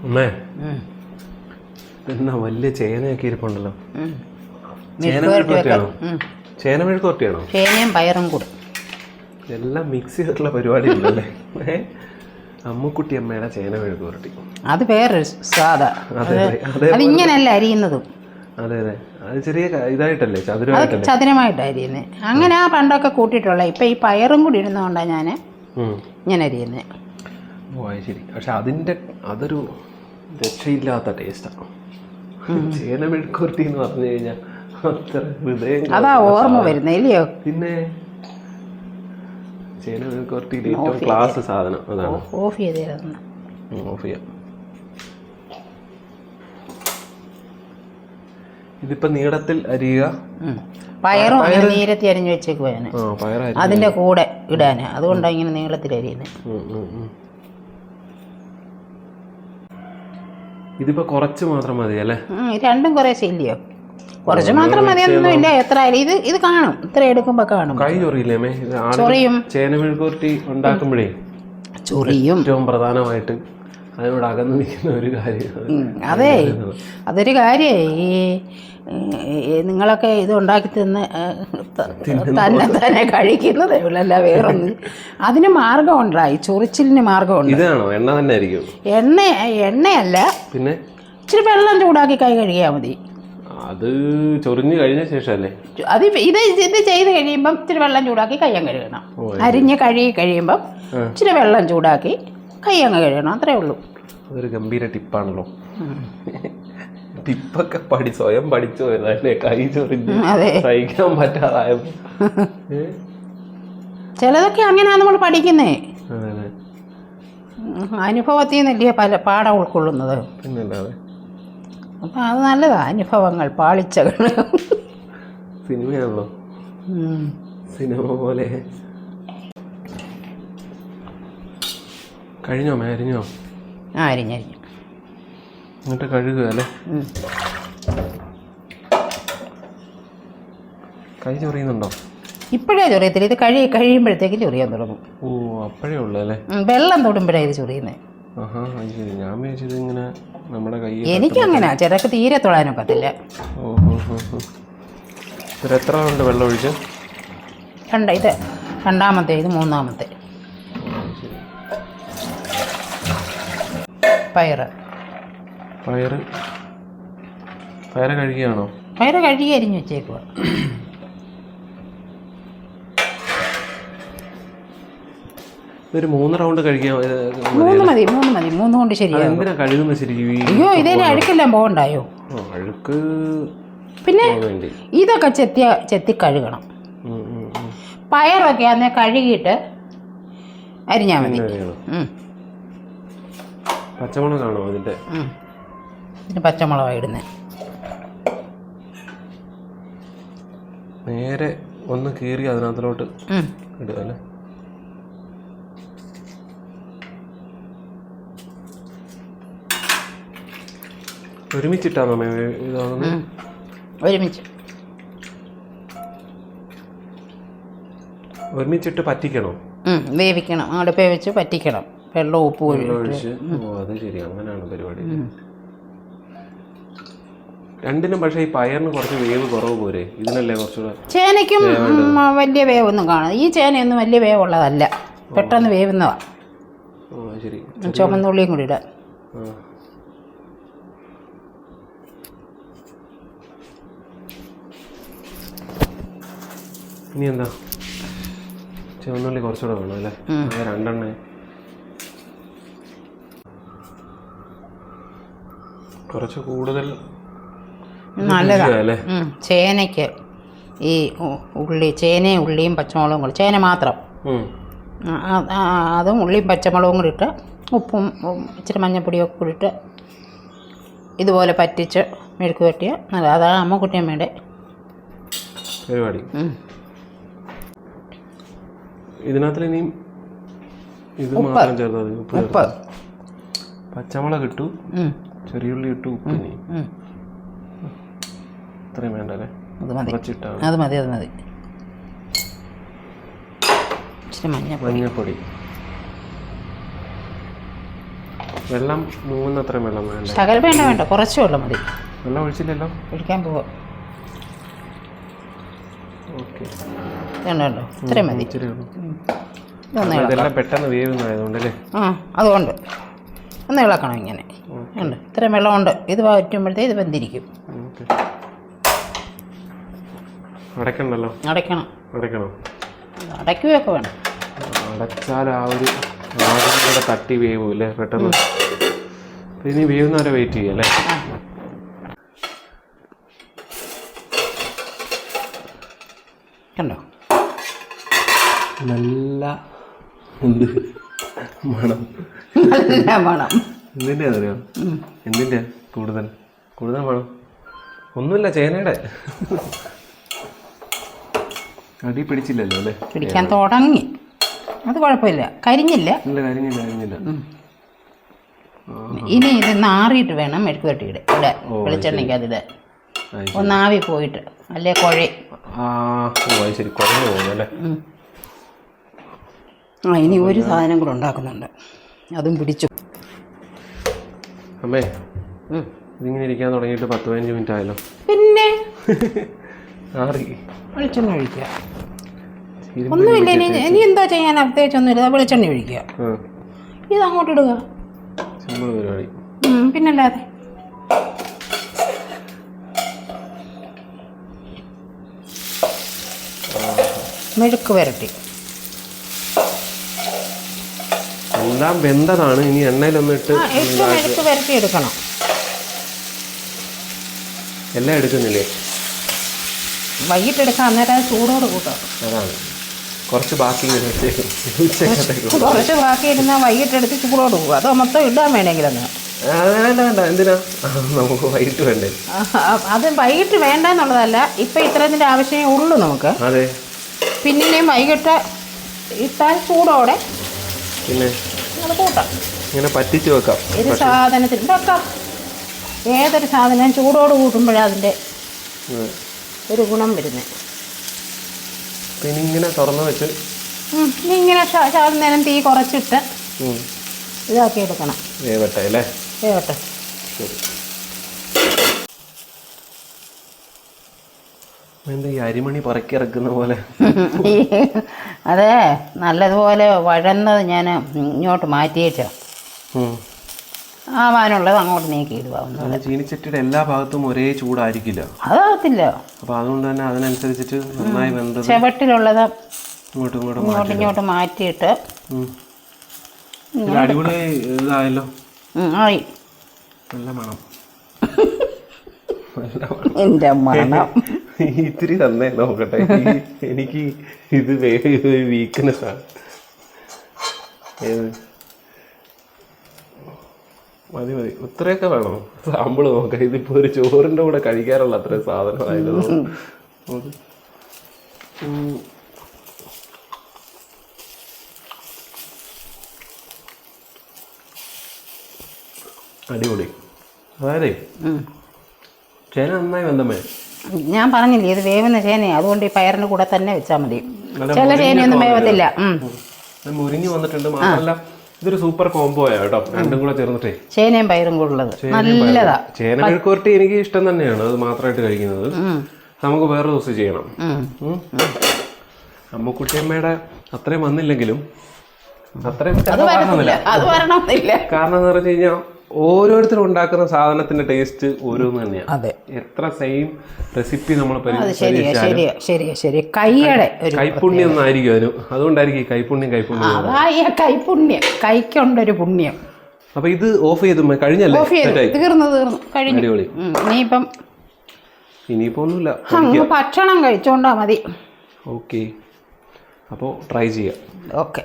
അമ്മേ എന്നാ വലിയ ചേനയൊക്കെ ഇരിപ്പുണ്ടല്ലോ. ചേന മെഴുക്കുവരട്ടിയാണോ? ചേനയും പയറും കൂടെ എല്ലാം മിക്സ് ചെയ്തിട്ടുള്ള പരിപാടി ഉണ്ടല്ലേ. അമ്മുക്കുട്ടി അമ്മയുടെ ചേന മെഴുക്കുവരട്ടി അത് വേറൊരു സ്വാദാ. അതിങ്ങനല്ല അരിയുന്നതും. അതെ അതെ, അത് ചെറിയ ഇതായിട്ടല്ലേ, ചതുരമായിട്ട് അരിയുന്നത്. അങ്ങനെ ആ പണ്ടൊക്കെ കൂട്ടിയിട്ടുള്ള. ഇപ്പം ഈ പയറും കൂടി ഇടുന്നതുകൊണ്ടാണ് ഞാൻ ഇങ്ങനെ അരിയുന്നത്. ഓ അത് ശരി. പക്ഷെ അതൊരു രക്ഷയില്ലാത്ത ടേസ്റ്റാണ്. ചേന മെഴുക്കുവരട്ടി എന്ന് പറഞ്ഞു കഴിഞ്ഞാൽ അത്ര ഹൃദയം അതാ ഓർമ്മ വരുന്നത് ഇല്ലയോ? പിന്നെ ചേന മെഴുക്കുവരട്ടിയിൽ ഏറ്റവും ക്ലാസ് സാധനം അതാണ്. ഓഫ് ചെയ്തായിരുന്നു. ഓഫ് ചെയ്യാം. ഇതിപ്പോ നീളത്തിൽ അരിയുക. പയറും നീരത്തി അരിഞ്ഞു വെച്ചേക്കുവാന് അതിന്റെ കൂടെ ഇടാന്. അതുകൊണ്ടാണ് ഇങ്ങനെ നീളത്തിൽ അരിയുന്നത്. ഇതിപ്പോ കുറച്ച് മാത്രം മതി അല്ലേ? രണ്ടും കുറേശ്ശെ ഇല്ലയോ? കുറച്ച് മാത്രം മതിയൊന്നും ഇല്ല. എത്ര ഇത് കാണും, ഇത്ര എടുക്കുമ്പോ കാണും. കൈ ചൊറിയില്ലേ? ചൊറിയും. ചേന മെഴുക്കുവരട്ടി ഉണ്ടാക്കുമ്പോഴേ ചൊറിയും. ഏറ്റവും പ്രധാനമായിട്ട് അതിനോട് അകന്നു നിൽക്കുന്ന ഒരു കാര്യം. അതെ, അതൊരു കാര്യമേ. ഈ നിങ്ങളൊക്കെ ഇത് ഉണ്ടാക്കി തന്നെ കഴിക്കുന്നതേ ഉള്ളല്ല, വേറൊന്നും. അതിന് മാർഗം ഉണ്ടായി, ചൊറിച്ചിലിന് മാർഗമുണ്ട്. ഇതാണോ? എണ്ണ തന്നെ ആയിരിക്കും? എണ്ണയല്ല, പിന്നെ ഇച്ചിരി വെള്ളം ചൂടാക്കി കൈ കഴുകിയാൽ മതി. അത് ചൊറിഞ്ഞു കഴിഞ്ഞ ശേഷമല്ലേ? അത് ഇത് ചെയ്ത് കഴിയുമ്പം ഇച്ചിരി വെള്ളം ചൂടാക്കി കയ്യങ്ങ് കഴുകണം. അരിഞ്ഞ് കഴുകി കഴിയുമ്പം ഇച്ചിരി വെള്ളം ചൂടാക്കി കയ്യങ്ങ് കഴുകണം. അത്രേ ഉള്ളൂ. അതൊരു ഗംഭീര ടിപ്പാണല്ലോ. ടിപ്പൊക്കെ സ്വയം പഠിച്ചു പോയതല്ലേ? കൈ ചൊറിഞ്ഞ് സഹിക്കാൻ പറ്റാതായപ്പോ. ചിലതൊക്കെ അങ്ങനെയാ നമ്മൾ പഠിക്കുന്നേ. അനുഭവത്തിൽ നിന്നല്ലേ പല പാഠം ഉൾക്കൊള്ളുന്നത്. അപ്പം അത് നല്ലതാ, അനുഭവങ്ങൾ, പാളിച്ചകൾ. സിനിമയാണല്ലോ, സിനിമ പോലെ. കഴിഞ്ഞോ അരിഞ്ഞോ? അരിഞ്ഞരിഞ്ഞു. എന്നിട്ട് കഴുകുക അല്ലേ? കൈ ചൊറിയുന്നുണ്ടോ? ഇപ്പോഴേ ചൊറിയത്തില്ല, ഇത് കഴിയുമ്പോഴത്തേക്ക് ചൊറിയാൻ തുടങ്ങും. ഓ അപ്പോഴേ ഉള്ളൂ അല്ലേ? വെള്ളം തൊടുമ്പോഴേ ഇത് ചൊറിയുന്നത്. ഞാൻ വിചാരിച്ചത് ഇങ്ങനെ നമ്മുടെ കൈ. എനിക്കങ്ങനെ ചിലക്ക് തീരെ തൊടാനൊക്കത്തില്ല. എത്ര ഉണ്ട് വെള്ളം ഒഴിച്ച്? ഇത് രണ്ടാമത്തെ, ഇത് മൂന്നാമത്തെ. പയറ് കഴുകിയാണോ? പയറ് കഴുകി അരിഞ്ഞു വെച്ചേക്കുക. ഒരു 3 റൗണ്ട് കഴിക്കാൻ. 3 മതി. 3 കൊണ്ട് ശരിയാകും. കഴുകുന്നത് ശരിക്കും? അയ്യോ, ഇതേ അഴുക്കെല്ലാം പോകണ്ടായോ? അഴുക്ക് പിന്നെ ഇതൊക്കെ ചെത്തി കഴുകണം. പയറൊക്കെ അന്നേ കഴുകിയിട്ട് അരിഞ്ഞാൽ മതി. പച്ചമുളകാണോ അതിൻ്റെ? പച്ചമുളകാണ് ഇടുന്നത്. നേരെ ഒന്ന് കീറി അതിനകത്തോട്ട് ഇടുക അല്ലേ? ഒരുമിച്ചിട്ടാണോ ഇതാകുന്നത്? ഒരുമിച്ചിട്ട് പറ്റിക്കണോ? വേവിക്കണം, അടുപ്പേ വെച്ച് പറ്റിക്കണം. വെള്ളം ഉപ്പ് ഒഴിച്ച്. അത് ശരി, അങ്ങനെയാണ് പരിപാടി. രണ്ടിനും. പക്ഷേ ഈ പയറിന് കുറച്ച് വേവ് കുറവ് പോരെ? ഇതിനല്ലേ കുറച്ചുകൂടെ? ചേനയ്ക്കും വലിയ വേവൊന്നും കാണാം. ഈ ചേനയൊന്നും വലിയ വേവുള്ളതല്ല, പെട്ടെന്ന് വേവുന്നതാ. ശരി. ചുമന്നുള്ളിയും കൂടി ഇടാം. ഇനി എന്താ? ചുവന്നുള്ളി കുറച്ചുകൂടെ വേണം അല്ലേ? 2 കുറച്ച് കൂടുതൽ നല്ലതാണ്. ചേനയ്ക്ക് ഈ ചേനയും ഉള്ളിയും പച്ചമുളകും കൂടി, ചേന മാത്രം, അതും ഉള്ളിയും പച്ചമുളകും കൂടി ഇട്ട് ഉപ്പും ഇച്ചിരി മഞ്ഞപ്പൊടിയൊക്കെ കൂടി ഇട്ട് ഇതുപോലെ പറ്റിച്ച് മെഴുക്ക് വെട്ടിയ നല്ല. അതാണ് അമ്മക്കുട്ടിയമ്മയുടെ പരിപാടി. ഇതിനകത്ത് ഇനിയും ഇത് മാത്രം ചേർത്താൽ മതി. ഉപ്പ്, പച്ചമുളക് ഇട്ടു, ചെറിയുള്ളി ഇട്ടു, ഉപ്പ്. ഇത്രയും വേണ്ട അല്ലേ? അത് മതി. ഇച്ചിരി മഞ്ഞപ്പൊടി. വെള്ളം മൂന്നത്ര വെള്ളം വേണ്ട. ശകലം വേണ്ട, കുറച്ച് വെള്ളം മതി. വെള്ളം ഒഴിച്ചില്ലല്ലോ, ഒഴിക്കാൻ പോവാം. ഓക്കെ, വേണ്ടോ? ഇത്രയും മതി. ഇതെല്ലാം പെട്ടെന്ന് വേവുന്നതായതുകൊണ്ടല്ലേ? അതുകൊണ്ട് ഒന്ന് ഇളക്കണം ഇങ്ങനെ. ഉണ്ട്, ഇത്രയും വെള്ളമുണ്ട്. ഇത് വറ്റുമ്പോഴത്തേ ഇത് വെന്തിരിക്കും. അടയ്ക്കണമല്ലോ. അടയ്ക്കണം. അടയ്ക്കുകയൊക്കെ വേണം. അടച്ചാൽ ആ ഒരു ആകെ തട്ടി വേവും അല്ലേ പെട്ടെന്ന്. ഇനി വേവുന്നവരെ വെയിറ്റ് ചെയ്യും അല്ലേ? കണ്ടോ, നല്ല ഉണ്ട് മണം. നല്ല മണം. എന്തിൻ്റെ അറിയോ? എന്തിൻ്റെ കൂടുതൽ മണം? ഒന്നുമില്ല, ചേനയുടെ. അടി പിടിച്ചില്ലല്ലോ അല്ലേ? പിടിക്കാൻ തുടങ്ങി. അത് കുഴപ്പമില്ല, കരിഞ്ഞില്ല. കരിഞ്ഞില്ല. ഇനി ഇത് നാറിയിട്ട് വേണം മെഴുക്ക് വരട്ടിയുടെ ഇവിടെ വെളിച്ചെണ്ണയ്ക്ക് അതിടെ ഒന്നാവി പോയിട്ട്, അല്ലേ കുഴയും. ശരി, കുഴഞ്ഞു പോകുന്നല്ലേ? ഇനി ഒരു സാധനം കൂടെ ഉണ്ടാക്കുന്നുണ്ട്, അതും പിടിച്ചു. അമ്മേ, ഇതിങ്ങനെ ഇരിക്കാൻ തുടങ്ങിയിട്ട് 10-15 മിനിറ്റ് ആയല്ലോ. പിന്നെ ആറി വെളിച്ചെണ്ണ ഒഴിക്കുക. ഒന്നുമില്ല, ഇനി എന്താ ചെയ്യാൻ? പ്രത്യേകിച്ചൊന്നുമില്ല, വെളിച്ചെണ്ണ ഒഴിക്കുക. ഇത് അങ്ങോട്ട് ഇടുക. സിമ്പിൾ പരിപാടി. പിന്നല്ലാതെ. മെഴുക്ക് വരട്ടി എല്ലാം വെന്തതാണ്. ഇനി എണ്ണയിലൊന്നിട്ട് മെഴുക്ക് വരട്ടി എടുക്കണം. എല്ലാം എടുക്കുന്നില്ലേ? വൈകിട്ട് എടുക്കാം, അന്നേരം ചൂടോട് കൂട്ടാം. അതാണ് കുറച്ച് ബാക്കി കുറച്ച് ബാക്കി ഇരുന്നാൽ വൈകിട്ട് എടുത്ത് ചൂടോട് പോകും. അതോ മൊത്തം ഇടാൻ വേണമെങ്കിലൊന്ന് വേണ്ട. എന്തിനാ നമുക്ക് വൈകിട്ട് വേണ്ടേ? അത് വൈകിട്ട് വേണ്ട എന്നുള്ളതല്ല, ഇപ്പം ഇത്രതിൻ്റെ ആവശ്യമേ ഉള്ളൂ നമുക്ക്. അതെ, പിന്നെയും വൈകിട്ട് ഇട്ടാൽ ചൂടോടെ പിന്നെ അത് കൂട്ടാം. ഇങ്ങനെ പറ്റിച്ച് വെക്കാം. ഏത് സാധനത്തിന് വെക്കാം. ഏതൊരു സാധനം ചൂടോട് കൂട്ടുമ്പോഴാണ് അതിൻ്റെ ഒരു ഗുണം വരുന്നത്. പിന്നെ ഇങ്ങനെ തുറന്ന് വെച്ച് ഇങ്ങനെ നേരം തീ കുറച്ചിട്ട് ഇതാക്കി എടുക്കണം. വേവട്ടെ അല്ലേ? വേവട്ടെ. ശരി. എന്താ ഈ അരിമണി പറക്കിറക്കുന്ന പോലെ? അതെ, നല്ലതുപോലെ വഴന്നത് ഞാൻ ഇങ്ങോട്ട് മാറ്റിയേച്ചോ. ആവാനുള്ളത് അങ്ങോട്ട് നീക്കി ഇടുക. ചീനിച്ചട്ടിയുടെ എല്ലാ ഭാഗത്തും ഒരേ ചൂടായിരിക്കില്ല. അതാകത്തില്ല. അപ്പൊ അതുകൊണ്ട് തന്നെ അതിനനുസരിച്ചിട്ട് നന്നായി വെന്തത് ചുവട്ടിലുള്ളത് ഇങ്ങോട്ട് മാറ്റിയിട്ട് അടിപൊളി ഇതായല്ലോ. ആയി. നല്ല മണം. എൻ്റെ മണം. ഇത്തിരി തന്നെ നോക്കട്ടെ. എനിക്ക് ഇത് വീക്ക്നെസ് ആണ്. മതി ഇത്രയൊക്കെ വേണം. സാമ്പിള് നോക്കാം. ഇതിപ്പോ ഒരു ചോറിന്റെ കൂടെ കഴിക്കാറുള്ള അത്രയും സാധനമായിരുന്നു. അടിപൊളി. അതായത് ചേന നന്നായി വെന്തമേ. ഞാൻ പറഞ്ഞില്ലേ, ഇത് വേവുന്ന ചേനയാണ്. അതുകൊണ്ട് ഈ പയറിന്റെ കൂടെ തന്നെ വെച്ചാൽ മതി. ചില ചേനയൊന്നും വേവത്തില്ല. മുരിഞ്ഞു വന്നിട്ടുണ്ട്. മാത്രമല്ല ഇതൊരു സൂപ്പർ കോംബോ ആയോ കേട്ടോ, രണ്ടും കൂടെ ചേർന്നിട്ടേ. ചേനയും പയറും കൂടെ ഉള്ളത് നല്ലതാ. ചേന മെഴുക്കുവരട്ടി എനിക്ക് ഇഷ്ടം തന്നെയാണ്. അത് മാത്രമായിട്ട് കഴിക്കുന്നത് നമുക്ക് വേറെ ദിവസം ചെയ്യണം. അമ്മക്കുട്ടിയമ്മയുടെ അത്രയും വന്നില്ലെങ്കിലും അത്രയും കാരണം എന്ന് പറഞ്ഞു കഴിഞ്ഞാൽ ഓരോരുത്തരും ഉണ്ടാക്കുന്ന സാധനത്തിന്റെ ടേസ്റ്റ് ഓരോന്ന് തന്നെയാണ്. എത്ര സെയിം റെസിപ്പി നമ്മൾ കൈപ്പുണ്യം ഒന്നും ആയിരിക്കും അതിന്. അതുകൊണ്ടായിരിക്കും കൈപ്പുണ്യം കൈക്കൊണ്ടൊരു പുണ്യം. അപ്പൊ ഇത് ഓഫ് ചെയ്ത് കഴിഞ്ഞല്ലേ? തീർന്നു കഴിഞ്ഞു. അടിപൊളി. ഇനിയിപ്പോ ഒന്നുമില്ല, ഭക്ഷണം കഴിച്ചോണ്ടാ മതി. ഓക്കെ, അപ്പോൾ ട്രൈ ചെയ്യാം. ഓക്കെ.